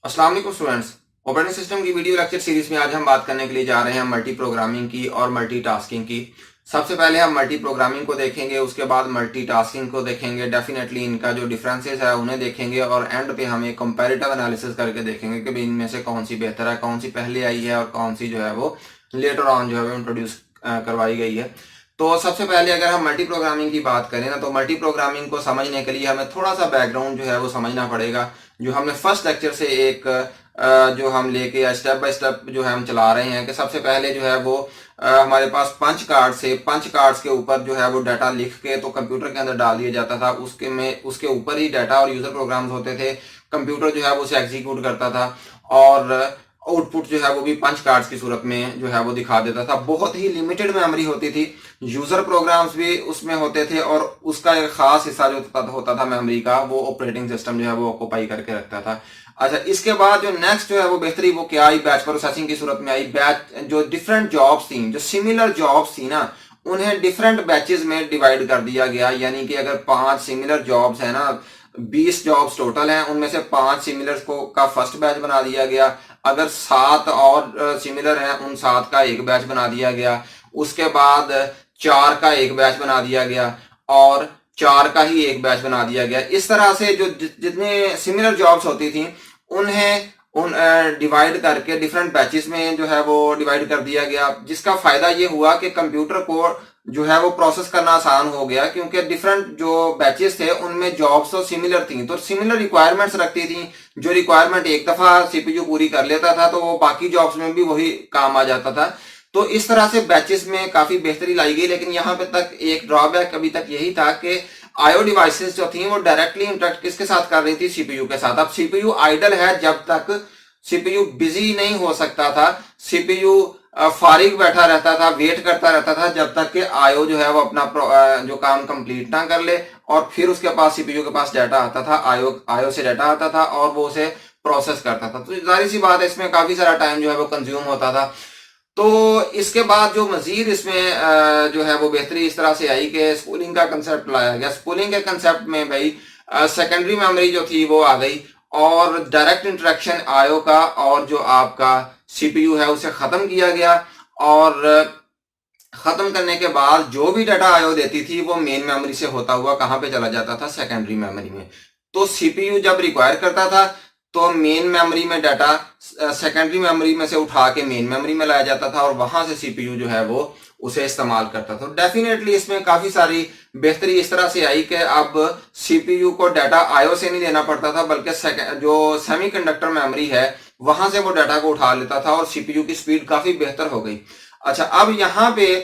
अस्सलाम वालेकुम students. Operating system की वीडियो लेक्चर सीरीज में आज हम बात करने के लिए जा रहे हैं मल्टी प्रोग्रामिंग की और मल्टीटास्किंग की। सबसे पहले हम मल्टी प्रोग्रामिंग को देखेंगे, उसके बाद मल्टीटास्किंग को देखेंगे। डेफिनेटली इनका जो डिफरेंसेस है उन्हें देखेंगे और एंड पे हम एक कंपैरेटिव एनालिसिस करके देखेंगे कि भाई इनमें से कौन सी बेहतर है, कौन सी पहले आई है और कौन सी जो है वो लेटर ऑन जो है वो इंट्रोड्यूस करवाई गई है। तो सबसे पहले अगर हम मल्टी प्रोग्रामिंग की बात करें ना, तो मल्टी प्रोग्रामिंग को समझने के लिए हमें थोड़ा सा बैकग्राउंड जो है वो समझना पड़ेगा। जो हमने फर्स्ट लेक्चर से एक जो हम लेके स्टेप बाय स्टेप जो है हम चला रहे हैं कि सबसे पहले जो है वो हमारे पास पंच कार्ड से पंच कार्ड्स के ऊपर जो है वो डाटा लिख के तो कंप्यूटर के अंदर डाल दिया जाता था। उसके ऊपर ही डाटा और यूजर प्रोग्राम्स होते थे। कंप्यूटर जो है वो उसे एग्जीक्यूट करता था और आउटपुट जो है वो भी पंच कार्ड्स की सूरत में जो है वो दिखा देता था। बहुत ही लिमिटेड मेमोरी होती थी, यूजर प्रोग्राम्स भी उसमें होते थे और उसका एक खास हिस्सा जो होता था मेमोरी का, वो ऑपरेटिंग सिस्टम जो है वो ऑक्यूपाई करके रखता था। अच्छा, इसके बाद जो नेक्स्ट जो है वो बेहतरी वो क्या आई, बैच प्रोसेसिंग की सूरत में आई। बैच जो डिफरेंट जॉब्स थी, जो सिमिलर जॉब्स थी ना, उन्हें डिफरेंट बैचेस में डिवाइड कर दिया गया। यानी कि अगर 5 सिमिलर जॉब्स है ना, 20 जॉब्स टोटल हैं, उनमें से 5 सिमिलर को का फर्स्ट बैच बना दिया गया। अगर 7 और सिमिलर हैं, उन 7 का एक बैच बना दिया गया। उसके बाद 4 का एक बैच बना दिया गया और 4 का ही एक बैच बना दिया गया। इस तरह से जो जितने सिमिलर जॉब्स होती थी उन्हें उन डिवाइड करके डिफरेंट बैचेस में जो है वो डिवाइड कर दिया गया, जिसका फायदा ये हुआ कि कंप्यूटर को जो है वो प्रोसेस करना आसान हो गया, क्योंकि डिफरेंट जो बैचेस थे उनमें जॉब्स तो सिमिलर थी, तो सिमिलर रिक्वायरमेंट्स रखती थी। जो रिक्वायरमेंट एक दफा सीपीयू पूरी कर लेता था तो वो बाकी जॉब्स में भी वही काम आ जाता था। तो इस तरह से बैचेस में काफी बेहतरी लाई गई। लेकिन यहाँ पे तक एक ड्रॉबैक अभी तक यही था कि आईओ डिवाइसेस जो थी वो डायरेक्टली इंटरेक्ट किसके साथ कर रही थी, सीपीयू के साथ। अब सीपीयू आइडल है जब तक सीपीयू बिजी नहीं हो सकता था, सीपीयू फारिग बैठा रहता था, वेट करता रहता था जब तक कि आईओ जो है वो अपना जो काम कंप्लीट ना कर ले, और फिर उसके पास सीपीयू के पास डाटा आता था, आईओ आईओ से डाटा आता था और वो उसे प्रोसेस करता था। तो जाहिर सी बात है इसमें काफी सारा टाइम जो है वो कंज्यूम होता था। तो इसके बाद जो मजीद इसमें जो है वो बेहतरी इस तरह से आई कि स्पूलिंग का कंसेप्ट लाया गया। स्पूलिंग के कंसेप्ट में भाई सेकेंडरी मेमोरी जो थी वो आ गई और डायरेक्ट इंटरेक्शन आईओ का और जो आपका सीपीयू है उसे खत्म किया गया। और खत्म करने के बाद जो भी डाटा आईओ देती थी वो मेन मेमोरी से होता हुआ कहां पे चला जाता था, सेकेंडरी मेमोरी में। तो सीपीयू जब रिक्वायर करता था तो मेन मेमोरी में डाटा सेकेंडरी मेमोरी में से उठा के मेन मेमोरी में लाया जाता था और वहां से सीपीयू जो है वो उसे इस्तेमाल करता था। डेफिनेटली इसमें काफी सारी बेहतरी इस तरह से आई कि अब सीपीयू को डाटा आईओ से नहीं लेना पड़ता था, बल्कि जो सेमीकंडक्टर मेमोरी है वहां से वो डाटा को उठा लेता था और सीपीयू की स्पीड काफी बेहतर हो गई। अच्छा, अब यहाँ पे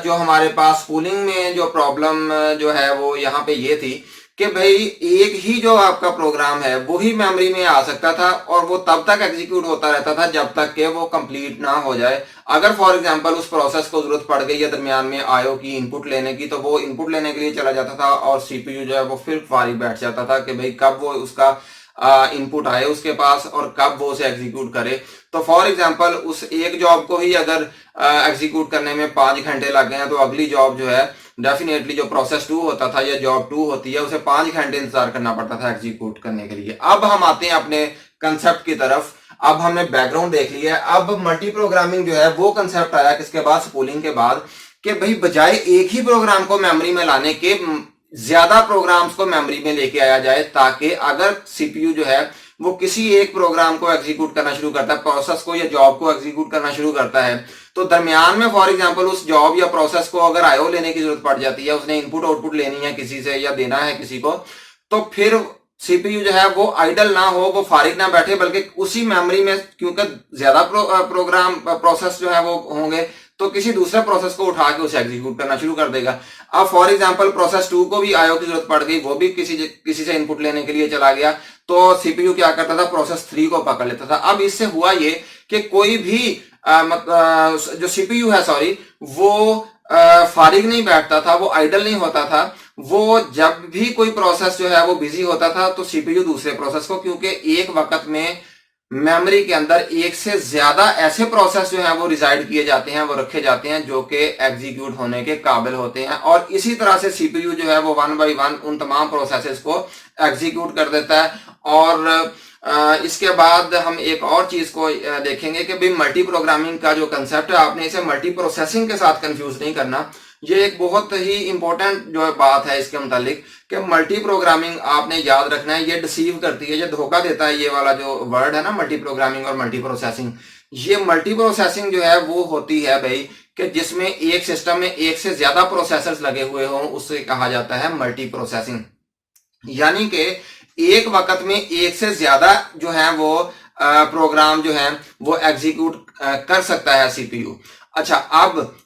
जो हमारे पास स्पूलिंग में जो प्रॉब्लम जो है वो यहाँ पे ये थी कि भाई एक ही जो आपका प्रोग्राम है वो ही मेमोरी में आ सकता था और वो तब तक एग्जीक्यूट होता रहता था जब तक कि वो कंप्लीट ना हो जाए। अगर फॉर एग्जांपल उस प्रोसेस को जरूरत पड़ गई है दरमियान में आईओ की इनपुट लेने की, तो वो इनपुट लेने के लिए चला जाता था और सीपीयू जो है वो फिर फारिग बैठ जाता था कि भाई कब वो उसका इनपुट आए उसके पास और कब वो उसे एग्जीक्यूट करे। तो फॉर एग्जांपल उस एक जॉब को ही अगर एग्जीक्यूट करने में 5 घंटे लग गए हैं तो अगली जॉब जो है डेफिनेटली जो प्रोसेस 2 होता था या जॉब 2 होती है उसे 5 घंटे इंतजार करना पड़ता था एग्जीक्यूट करने के लिए। अब हम आते हैं अपने कंसेप्ट की तरफ। अब हमने बैकग्राउंड देख लिया है, अब मल्टी प्रोग्रामिंग जो है वो कंसेप्ट आया किसके बाद, स्पूलिंग के बाद, कि भाई बजाय एक ही प्रोग्राम को मेमोरी में लाने के ज्यादा प्रोग्राम्स को मेमोरी में लेके आया जाए, ताकि अगर सीपीयू जो है वो किसी एक प्रोग्राम को एग्जीक्यूट करना शुरू करता है, प्रोसेस को या जॉब को एग्जीक्यूट करना शुरू करता है, तो दरमियान में फॉर एग्जांपल उस जॉब या प्रोसेस को अगर आईओ लेने की जरूरत पड़ जाती है, उसने इनपुट आउटपुट लेनी है किसी से या देना है किसी को, तो फिर सीपीयू जो है वो आइडल ना हो, वो फारिग ना बैठे, बल्कि उसी मेमोरी में, क्योंकि ज्यादा प्रोग्राम प्रोसेस जो है वो होंगे, तो किसी दूसरे प्रोसेस को उठा के उसे एग्जीक्यूट करना शुरू कर देगा। अब फॉर एग्जांपल प्रोसेस 2 को भी आईओ की जरूरत पड़ गई, वो भी किसी से इनपुट लेने के लिए चला गया, तो सीपीयू क्या करता था, प्रोसेस 3 को पकड़ लेता था। अब इससे हुआ ये कि कोई भी जो सीपीयू है सॉरी, वो फारिग नहीं बैठता था, वो आइडल नहीं होता था। वो जब भी कोई प्रोसेस जो है वो बिजी होता था तो सीपीयू दूसरे प्रोसेस को, क्योंकि एक वक्त में मेमोरी के अंदर एक से ज्यादा ऐसे प्रोसेस जो है वो रिजाइड किए जाते हैं, वो रखे जाते हैं जो कि एग्जीक्यूट होने के काबिल होते हैं, और इसी तरह से सीपीयू जो है वो 1 बाय 1 उन तमाम प्रोसेसेस को एग्जीक्यूट कर देता है। और इसके बाद हम एक और चीज को देखेंगे कि भाई मल्टी प्रोग्रामिंग का जो कंसेप्ट है आपने इसे मल्टी प्रोसेसिंग के साथ कंफ्यूज नहीं करना। ये एक बहुत ही इंपॉर्टेंट जो बात है इसके मुतालिक कि मल्टी प्रोग्रामिंग आपने याद रखना है, ये डिसीव करती है, ये धोखा देता है। ये वाला जो वर्ड है ना मल्टी प्रोग्रामिंग और मल्टी प्रोसेसिंग, ये मल्टी प्रोसेसिंग जो है वो होती है भाई कि जिसमें एक सिस्टम में एक से ज्यादा प्रोसेसर्स लगे हुए हों, उससे कहा जाता है मल्टी प्रोसेसिंग। यानी कि एक वक्त में एक से ज्यादा जो है वो प्रोग्राम जो है वो एग्जीक्यूट कर सकता है सीपीयू। अच्छा, अब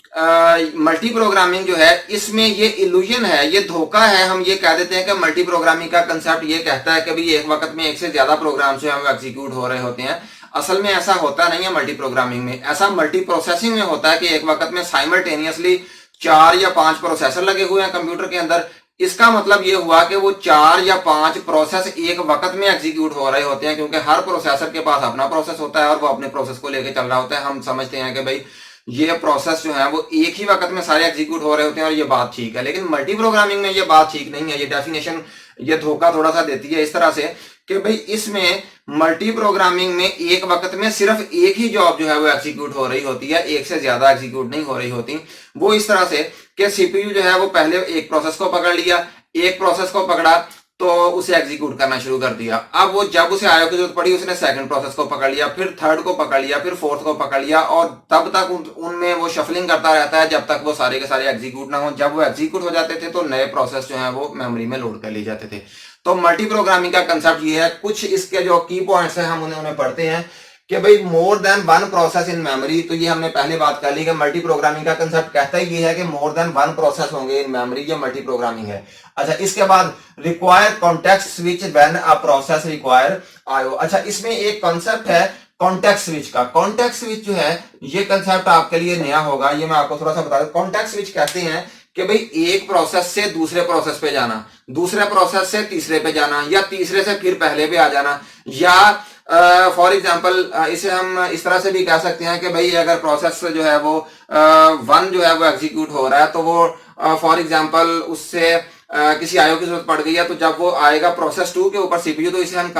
मल्टी प्रोग्रामिंग जो है इसमें ये इल्यूजन है, ये धोखा है। हम ये कह देते हैं कि मल्टी प्रोग्रामिंग का कंसेप्ट ये कहता है कि भाई एक वक्त में एक से ज्यादा प्रोग्राम जो है वो एग्जीक्यूट हो रहे होते हैं। असल में ऐसा होता नहीं है मल्टी प्रोग्रामिंग में, ऐसा मल्टी प्रोसेसिंग में होता है कि एक वक्त में साइमल्टेनियसली 4 या 5 प्रोसेसर लगे हुए हैं कंप्यूटर के अंदर। इसका मतलब ये हुआ कि वो 4 या 5 प्रोसेस एक वक्त में एग्जीक्यूट हो रहे होते हैं, क्योंकि हर प्रोसेसर के पास अपना प्रोसेस होता है और वो अपने प्रोसेस को लेके चल रहा होता है। हम समझते हैं कि भाई ये प्रोसेस जो है वो एक ही वक्त में सारे एग्जीक्यूट हो रहे होते हैं और ये बात ठीक है। लेकिन मल्टी प्रोग्रामिंग में ये बात ठीक नहीं है। ये डेफिनेशन ये धोखा थोड़ा सा देती है इस तरह से कि भाई इसमें मल्टी प्रोग्रामिंग में एक वक्त में सिर्फ एक ही जॉब जो है वो एग्जीक्यूट हो रही होती है, एक से ज्यादा एग्जीक्यूट नहीं हो रही होती। वो इस तरह से कि सीपीयू जो है वो पहले एक प्रोसेस को पकड़ लिया, एक प्रोसेस को पकड़ा तो उसे एग्जीक्यूट करना शुरू कर दिया। अब वो जब उसे आईओ की जरूरत पड़ी उसने सेकंड प्रोसेस को पकड़ लिया, फिर थर्ड को पकड़ लिया, फिर फोर्थ को पकड़ लिया और तब तक उनमें वो शफलिंग करता रहता है जब तक वो सारे के सारे एग्जीक्यूट ना हो। जब वो एग्जीक्यूट हो जाते थे तो नए प्रोसेस जो है वो मेमोरी में लोड कर लिए जाते थे। तो मल्टी प्रोग्रामिंग का कंसेप्ट ये है। कुछ इसके जो की पॉइंट्स हैं हम उन्हें पढ़ते हैं कि भाई more than one process in memory. तो ये हमने पहले बात कर ली कि मल्टी प्रोग्रामिंग का कंसेप्ट कहता ही ये है कि मोर देन वन प्रोसेस होंगे इन मेमोरी, ये मल्टी प्रोग्रामिंग है। अच्छा, इसके बाद require context switch when a process require IO. अच्छा, इसमें एक कॉन्सेप्ट है कॉन्टेक्स्ट स्विच का। कॉन्टेक्स्ट स्विच जो है ये कंसेप्ट आपके लिए नया होगा, ये मैं आपको थोड़ा सा बता दूं। कॉन्टेक्स्ट स्विच कहते हैं कि भाई एक प्रोसेस से दूसरे प्रोसेस पे जाना, दूसरे प्रोसेस से तीसरे पे जाना, या तीसरे से फिर पहले पे आ जाना, या फॉर एग्जाम्पल इसे हम इस तरह से भी कह सकते हैं कि भाई अगर प्रोसेस जो है वो वन जो है वो एग्जीक्यूट हो रहा है तो वो फॉर एग्जाम्पल उससे किसी आईओ की जरूरत पड़ गई है, तो जब वो आएगा प्रोसेस 2 के ऊपर सीपीयू तो इसे हम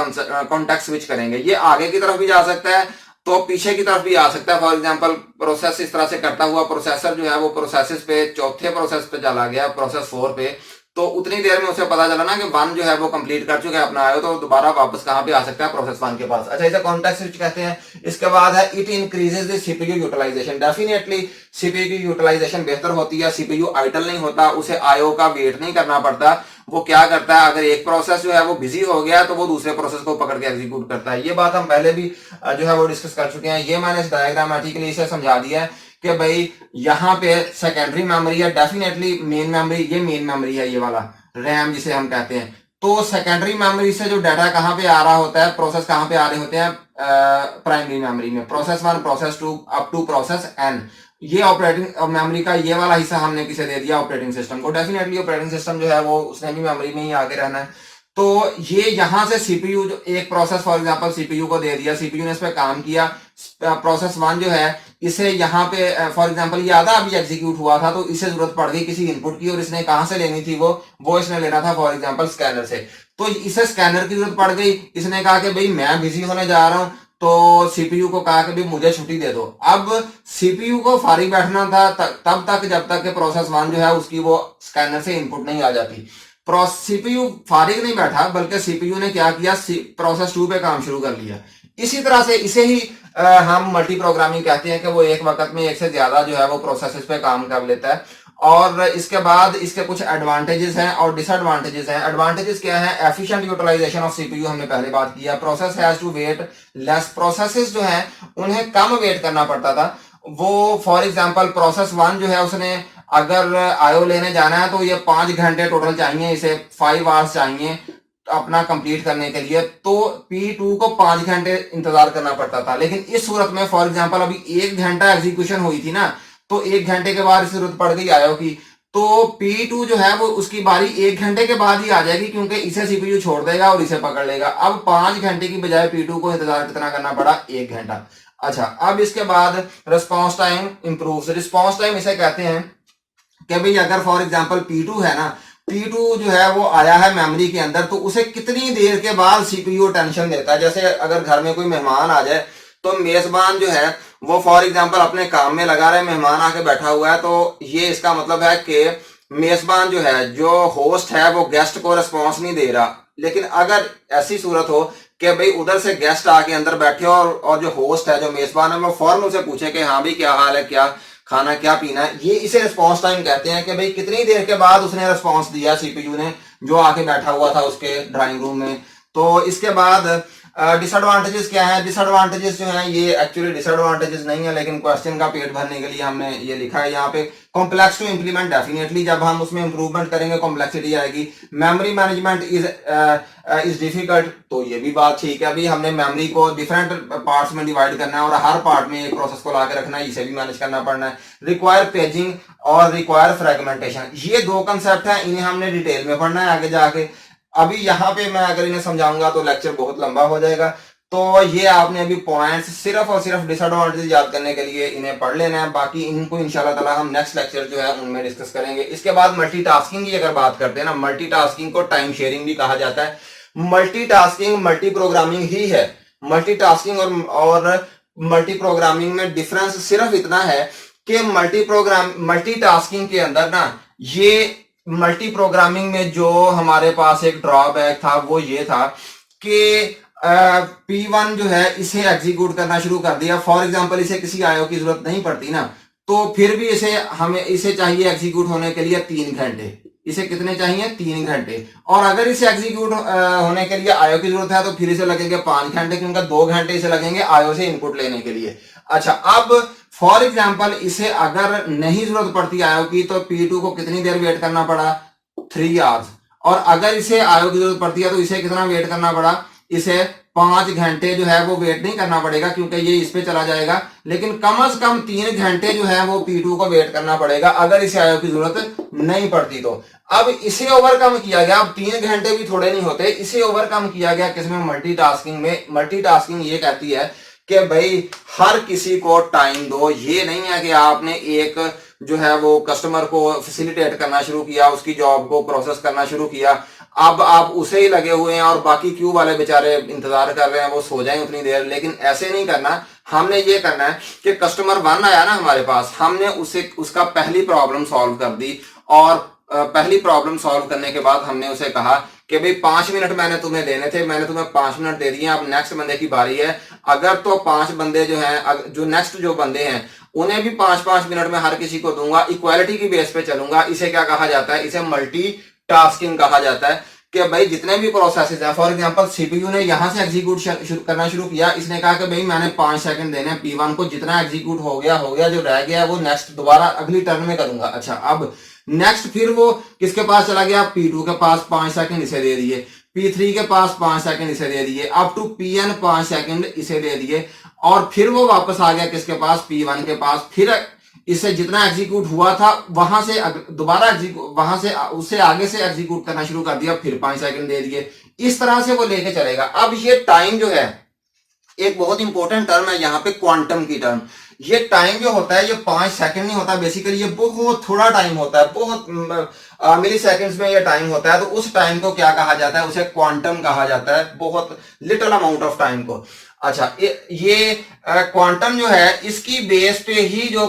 कॉन्टेक्स्ट स्विच करेंगे। ये आगे की तरफ भी जा सकता है तो पीछे की तरफ भी आ सकता है। फॉर एग्जांपल प्रोसेस इस तरह से करता हुआ प्रोसेसर जो है वो प्रोसेस पे चौथे प्रोसेस पे चला गया, प्रोसेस 4 पे, तो उतनी देर में उसे पता चला ना कि 1 जो है वो कंप्लीट कर चुका है अपना आयो, तो दोबारा वापस कहां पे आ सकता है, प्रोसेस 1 के पास। अच्छा, इसे कॉन्टेक्स्ट स्विच कहते हैं। इसके बाद है it increases the CPU utilisation. Definitely CPU की यूटिलाइजेशन बेहतर होती है, सीपीयू आइडल नहीं होता, उसे आईओ का वेट नहीं करना पड़ता। वो क्या करता है, अगर एक प्रोसेस जो है वो बिजी हो गया तो वो दूसरे प्रोसेस को पकड़ के एग्जीक्यूट करता है। ये बात हम पहले भी जो है वो डिस्कस कर चुके हैं। ये मैंने इस डायग्रामेटिकली इसे समझा दिया है कि भाई यहाँ पे सेकेंडरी मेमोरी है, डेफिनेटली मेन मेमोरी, ये मेन मेमोरी है, ये वाला रैम जिसे हम कहते हैं। तो सेकेंडरी मेमोरी से जो डाटा कहाँ पे आ रहा होता है, प्रोसेस कहाँ पे आ रहे होते हैं, प्राइमरी मेमोरी में, process 1, process 2 up to process n. ये ऑपरेटिंग मेमोरी का ये वाला हिस्सा हमने किसे दे दिया, ऑपरेटिंग सिस्टम को। डेफिनेटली ऑपरेटिंग सिस्टम जो है वो उसने भी मेमोरी में ही आगे रहना है। तो ये यहां से सीपीयू जो एक प्रोसेस फॉर एग्जांपल सीपीयू को दे दिया, सीपीयू ने इस पे काम किया, प्रोसेस 1 जो है इसे यहाँ पे फॉर एग्जांपल ये आधा अभी एग्जीक्यूट हुआ था तो इसे जरूरत पड़ गई किसी इनपुट की, और इसने कहां से लेनी थी, वो इसने लेना था फॉर एग्जांपल स्कैनर से। तो इसे स्कैनर की जरूरत पड़ गई, इसने कहा कि भाई मैं बिजी होने जा रहा हूं, तो सीपीयू को कहा कि भाई मुझे छुट्टी दे दो। अब सीपीयू को फारिग बैठना था तब तक जब तक कि प्रोसेस 1 जो है उसकी वो स्कैनर से इनपुट नहीं आ जाती। सीपीयू फारिग नहीं बैठा, बल्कि सीपीयू ने क्या किया, प्रोसेस 2 पे काम शुरू कर लिया। इसी तरह से इसे ही हम मल्टी प्रोग्रामिंग कहते हैं कि वो एक वक्त में एक से ज्यादा जो है वो प्रोसेसेस पे काम कर लेता है। और इसके बाद इसके कुछ एडवांटेजेस हैं और डिसएडवांटेजेस हैं। एडवांटेजेस क्या है, एफिशिएंट यूटिलाइजेशन ऑफ सीपीयू, हमने पहले बात किया। Process has to wait less, processes जो हैं उन्हें कम वेट करना पड़ता था। वो फॉर एग्जांपल प्रोसेस 1 जो है उसने अगर आईओ लेने जाना है तो ये 5 घंटे टोटल चाहिए, इसे 5 आवर्स चाहिए अपना कंप्लीट करने के लिए, तो P2 को 5 घंटे इंतजार करना पड़ता था। लेकिन इस सूरत में फॉर एग्जांपल अभी 1 घंटा एग्जीक्यूशन हुई थी ना, तो 1 घंटे के बाद जरूरत पड़ गई आईओ की, तो P2 जो है वो उसकी बारी 1 घंटे के बाद ही आ जाएगी, क्योंकि इसे सीपीयू छोड़ देगा और इसे पकड़ लेगा। अब 5 घंटे की बजाय P2 को इंतजार कितना करना पड़ा, 1 घंटा। अच्छा, अब इसके बाद response time improve. Response time इसे कहते हैं कि भाई अगर फॉर एग्जांपल P2 है ना, P2 जो है वो आया है मेमोरी के अंदर, तो उसे कितनी देर के बाद सीपीयू टेंशन देता है। जैसे अगर घर में कोई मेहमान आ जाए तो मेजबान जो है वो फॉर एग्जांपल अपने काम में लगा रहे, मेहमान आके बैठा हुआ है, तो ये इसका मतलब है कि मेजबान जो है, जो होस्ट है, वो गेस्ट को रिस्पॉन्स नहीं दे रहा। लेकिन अगर ऐसी सूरत हो कि भाई उधर से गेस्ट आके अंदर बैठे और जो होस्ट है, जो मेजबान है, वो फौरन उसे पूछे कि हाँ भाई क्या हाल है, क्या खाना, क्या पीना है, ये इसे रिस्पॉन्स टाइम कहते हैं कि भाई कितनी देर के बाद उसने रिस्पॉन्स दिया सीपीयू ने, जो आके बैठा हुआ था उसके ड्राइंग रूम में। तो इसके बाद डिसएडवांटेजेस क्या है। डिसएडवांटेजेस जो है ये एक्चुअली डिसएडवांटेजेस नहीं है, लेकिन क्वेश्चन का पेट भरने के लिए हमने ये लिखा है यहाँ पे। कॉम्प्लेक्स टू इम्प्लीमेंट, डेफिनेटली जब हम उसमें इंप्रूवमेंट करेंगे कॉम्प्लेक्सिटी आएगी। मेमोरी मैनेजमेंट इज डिफिकल्ट, तो ये भी बात ठीक है। अभी हमने मेमोरी को डिफरेंट पार्ट्स में डिवाइड करना है और हर पार्ट में एक प्रोसेस को ला के रखना है, इसे भी मैनेज करना पड़ना है। रिक्वायर पेजिंग और रिक्वायर फ्रेगमेंटेशन, ये दो कंसेप्ट है, इन्हें हमने डिटेल में पढ़ना है आगे जाके। अभी यहाँ पे मैं अगर इन्हें समझाऊंगा तो लेक्चर बहुत लंबा हो जाएगा, तो ये आपने अभी पॉइंट्स सिर्फ और सिर्फ डिसएडवांटेज याद करने के लिए इन्हें पढ़ लेना है। बाकी इनको इंशाल्लाह ताला हम नेक्स्ट लेक्चर जो है उनमें डिस्कस करेंगे। इसके बाद मल्टीटास्किंग की अगर बात करते हैं ना, मल्टीटास्किंग को टाइम शेयरिंग भी कहा जाता है। मल्टीटास्किंग मल्टी प्रोग्रामिंग ही है। मल्टीटास्किंग और मल्टी प्रोग्रामिंग में डिफरेंस सिर्फ इतना है कि मल्टीटास्किंग के अंदर ना, ये मल्टी प्रोग्रामिंग में जो हमारे पास एक ड्रॉबैक था वो ये था कि P1 जो है इसे एग्जीक्यूट करना शुरू कर दिया। फॉर एग्जांपल इसे किसी आईओ की जरूरत नहीं पड़ती ना, तो फिर भी इसे चाहिए एग्जीक्यूट होने के लिए 3 घंटे। इसे कितने चाहिए? 3 घंटे। और अगर इसे एग्जीक्यूट होने के लिए आईओ की जरूरत है तो फिर इसे लगेंगे 5 घंटे, क्योंकि 2 घंटे इसे लगेंगे आईओ से इनपुट लेने के लिए। अच्छा, अब फॉर एग्जाम्पल इसे अगर नहीं जरूरत पड़ती आईओ की तो P2 को कितनी देर वेट करना पड़ा? 3 आवर्स। और अगर इसे आईओ की जरूरत पड़ती है तो इसे कितना वेट करना पड़ा? इसे 5 घंटे जो है वो वेट नहीं करना पड़ेगा, क्योंकि ये इस पे चला जाएगा। लेकिन कम से कम 3 घंटे जो है वो P2 को वेट करना पड़ेगा अगर इसे आईओ की जरूरत नहीं पड़ती तो। अब इसे ओवरकम किया गया। अब 3 घंटे भी थोड़े नहीं होते, इसे ओवरकम किया गया किसमें? मल्टीटास्किंग में। मल्टीटास्किंग ये कहती है कि भाई हर किसी को टाइम दो। ये नहीं है कि आपने एक जो है वो कस्टमर को फैसिलिटेट करना शुरू किया, उसकी जॉब को प्रोसेस करना शुरू किया, अब आप उसे ही लगे हुए हैं और बाकी क्यू वाले बेचारे इंतजार कर रहे हैं वो सो जाएं उतनी देर। लेकिन ऐसे नहीं करना। हमने ये करना है कि कस्टमर 1 आया ना हमारे पास, हमने उसका पहली प्रॉब्लम सॉल्व कर दी, और पहली प्रॉब्लम सॉल्व करने के बाद हमने उसे कहा कि भाई 5 मिनट मैंने तुम्हें देने थे, मैंने तुम्हें 5 मिनट दे दिए, अब नेक्स्ट बंदे की बारी है। अगर तो 5 बंदे जो हैं, जो नेक्स्ट जो बंदे हैं उन्हें भी 5-5 मिनट में हर किसी को दूंगा, इक्वालिटी की बेस पे चलूंगा। इसे क्या कहा जाता है? इसे मल्टी टास्किंग कहा जाता है। कि भाई जितने भी प्रोसेसेस हैं, फॉर एग्जांपल सीपीयू ने यहां से एग्जीक्यूट करना शुरू किया, इसने कहा कि भाई मैंने 5 सेकंड देने P1 को, जितना एग्जीक्यूट हो गया, जो रह गया वो नेक्स्ट दोबारा अगली टर्न में करूंगा। अच्छा, अब नेक्स्ट फिर वो किसके पास चला गया? P2 के पास 5 सेकंड इसे दे दिए, P3 के पास 5 सेकंड इसे दे दिए, अप टू Pn 5 सेकंड इसे दे दिए, और फिर वो वापस आ गया किसके पास? P1 के पास। फिर इससे जितना एग्जीक्यूट हुआ था वहां से दोबारा वहां से उससे आगे से एग्जीक्यूट करना शुरू कर दिया, फिर 5 सेकंड दे दिए। इस तरह से वो लेके चलेगा। अब ये टाइम जो है, एक बहुत इंपॉर्टेंट टर्म है यहाँ पे, क्वांटम की टर्म। ये टाइम जो होता है ये 5 सेकंड नहीं होता, बेसिकली ये बहुत थोड़ा टाइम होता है, बहुत मिली सेकेंड्स में ये टाइम होता है। तो उस टाइम को क्या कहा जाता है? उसे क्वांटम कहा जाता है, बहुत लिटिल अमाउंट ऑफ टाइम को। अच्छा, ये क्वांटम जो है इसकी बेस पे ही जो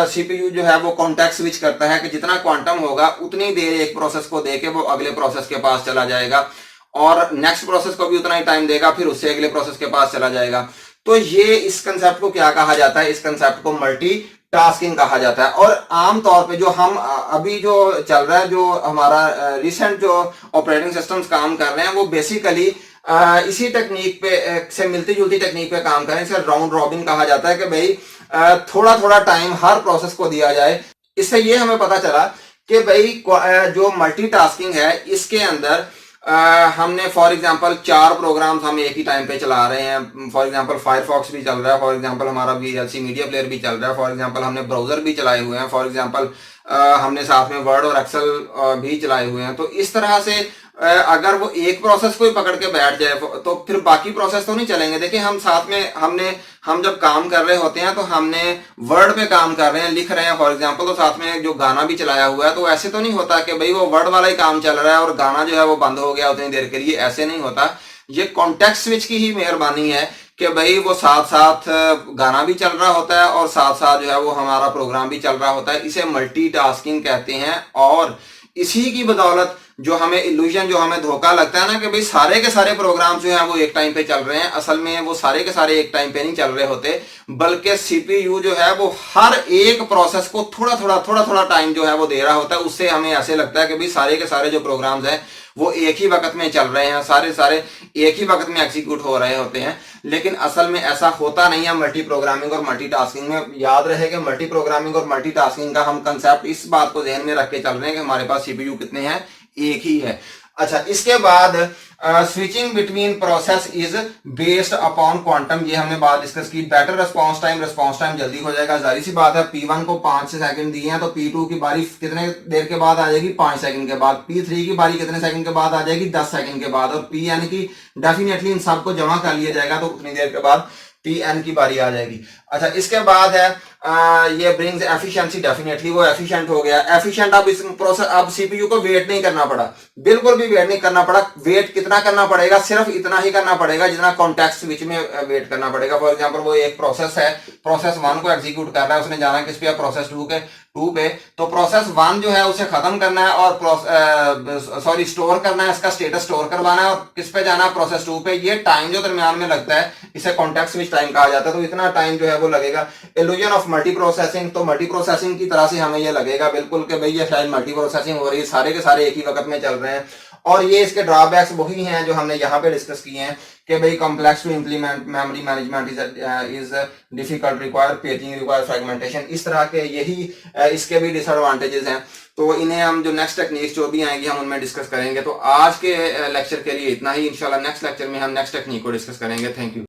सीपीयू जो है वो कॉन्टेक्स्ट स्विच करता है कि जितना क्वांटम होगा उतनी देर एक प्रोसेस को देके वो अगले प्रोसेस के पास चला जाएगा, और नेक्स्ट प्रोसेस को भी उतना ही टाइम देगा, फिर उससे अगले प्रोसेस के पास चला जाएगा। तो ये इस कंसेप्ट को क्या कहा जाता है? इस कंसेप्ट को मल्टी टास्किंग कहा जाता है। और आमतौर पे जो हम अभी जो चल रहा है, जो हमारा रिसेंट जो ऑपरेटिंग सिस्टम्स काम कर रहे हैं, वो बेसिकली इसी टेक्निक पे से मिलती जुलती टेक्निक पे काम करें। इसे राउंड रॉबिन कहा जाता है कि भाई थोड़ा थोड़ा टाइम हर प्रोसेस को दिया जाए। इससे ये हमें पता चला कि भाई जो मल्टीटास्किंग है इसके अंदर हमने फॉर एग्जांपल 4 प्रोग्राम्स हम एक ही टाइम पे चला रहे हैं। फॉर एग्जांपल फायरफॉक्स भी चल रहा है, फॉर एग्जांपल हमारा VLC मीडिया प्लेयर भी चल रहा है, फॉर एग्जांपल हमने ब्राउजर भी चलाए हुए हैं, फॉर एग्जांपल हमने साथ में वर्ड और एक्सेल भी चलाए हुए हैं। तो इस तरह से अगर वो एक प्रोसेस को ही पकड़ के बैठ जाए तो फिर बाकी प्रोसेस तो नहीं चलेंगे। देखिए हम साथ में हम जब काम कर रहे होते हैं तो हमने वर्ड पे काम कर रहे हैं, लिख रहे हैं फॉर एग्जांपल, तो साथ में जो गाना भी चलाया हुआ है, तो ऐसे तो नहीं होता कि भाई वो वर्ड वाला ही काम चल रहा है और गाना जो है वो बंद हो गया उतनी देर के लिए, ऐसे नहीं होता। ये कॉन्टेक्स्ट स्विच की ही मेहरबानी है कि भाई वो साथ साथ गाना भी चल रहा होता है और साथ साथ जो है वो हमारा प्रोग्राम भी चल रहा होता है। इसे मल्टीटास्किंग कहते हैं। और इसी की बदौलत जो हमें इल्यूजन, जो हमें धोखा लगता है ना कि भाई सारे के सारे प्रोग्राम जो है वो एक टाइम पे चल रहे हैं, असल में वो सारे के सारे एक टाइम पे नहीं चल रहे होते, बल्कि सीपीयू जो है वो हर एक प्रोसेस को थोड़ा थोड़ा टाइम जो है वो दे रहा होता है। उससे हमें ऐसे लगता है कि भाई सारे के सारे जो प्रोग्राम्स हैं वो एक ही वक्त में चल रहे हैं, सारे सारे एक ही वक्त में एग्जीक्यूट हो रहे होते हैं, लेकिन असल में ऐसा होता नहीं है। मल्टी प्रोग्रामिंग और मल्टीटास्किंग में याद रहे कि मल्टी प्रोग्रामिंग और मल्टीटास्किंग का हम कंसेप्ट इस बात को ध्यान में रख के चल रहे हैं कि हमारे पास सीपीयू कितने हैं, एक ही है। अच्छा, इसके बाद switching between process is based upon quantum, ये हमने बात डिस्कस की। बेटर रिस्पांस टाइम जल्दी हो जाएगा, जाहिर सी बात है। P1 को 5 सेकंड दिए हैं तो P2 की बारी कितने देर के बाद आ जाएगी, 5 सेकंड के बाद। P3 की बारी कितने सेकंड के बाद आ जाएगी, 10 सेकंड के बाद। और Pn की डेफिनेटली इन सबको जमा कर लिया जाएगा तो उतनी देर के बाद Pn की बारी आ जाएगी। अच्छा, इसके बाद है ये ब्रिंग्स एफिशिएंसी, डेफिनेटली वो एफिशिएंट हो गया। एफिशिएंट, अब इस प्रोसेस, अब सीपीयू को वेट नहीं करना पड़ा, बिल्कुल भी वेट नहीं करना पड़ा। वेट कितना करना पड़ेगा, सिर्फ इतना ही करना पड़ेगा जितना कॉन्टेक्स्ट स्विच में वेट करना पड़ेगा। फॉर एग्जांपल वो एक प्रोसेस है, प्रोसेस 1 को एग्जीक्यूट कर रहा है, उसने जाना किस पे, प्रोसेस 2 पे, तो प्रोसेस 1 जो है उसे खत्म करना है और स्टोर करना है, इसका स्टेटस स्टोर करवाना है और किस पे जाना है, प्रोसेस 2 पे। ये टाइम जो दरमियान में लगता है इसे कॉन्टेक्स्ट स्विच टाइम कहा जाता है। तो इतना टाइम जो है वो लगेगा। इल्यूजन ऑफ मल्टी प्रोसेसिंग, तो मल्टी प्रोसेसिंग की तरह से हमें ये लगेगा बिल्कुल कि भाई ये शायद मल्टी प्रोसेसिंग हो रही है, सारे के सारे एक ही वक्त में चल रहे हैं। और ये इसके ड्रॉबैक्स वही हैं जो हमने यहाँ पे डिस्कस किए हैं कि भाई complex to implement, memory management is difficult, require paging, require fragmentation, इस तरह के यही इसके भी डिसएडवांटेजेस हैं। तो इन्हें हम जो नेक्स्ट टेक्निक्स जो भी आएंगी हम उनमें डिस्कस करेंगे। तो आज के लेक्चर के लिए इतना ही। इंशाल्लाह नेक्स्ट लेक्चर में हम नेक्स्ट टेक्निक को डिस्कस करेंगे। Thank you.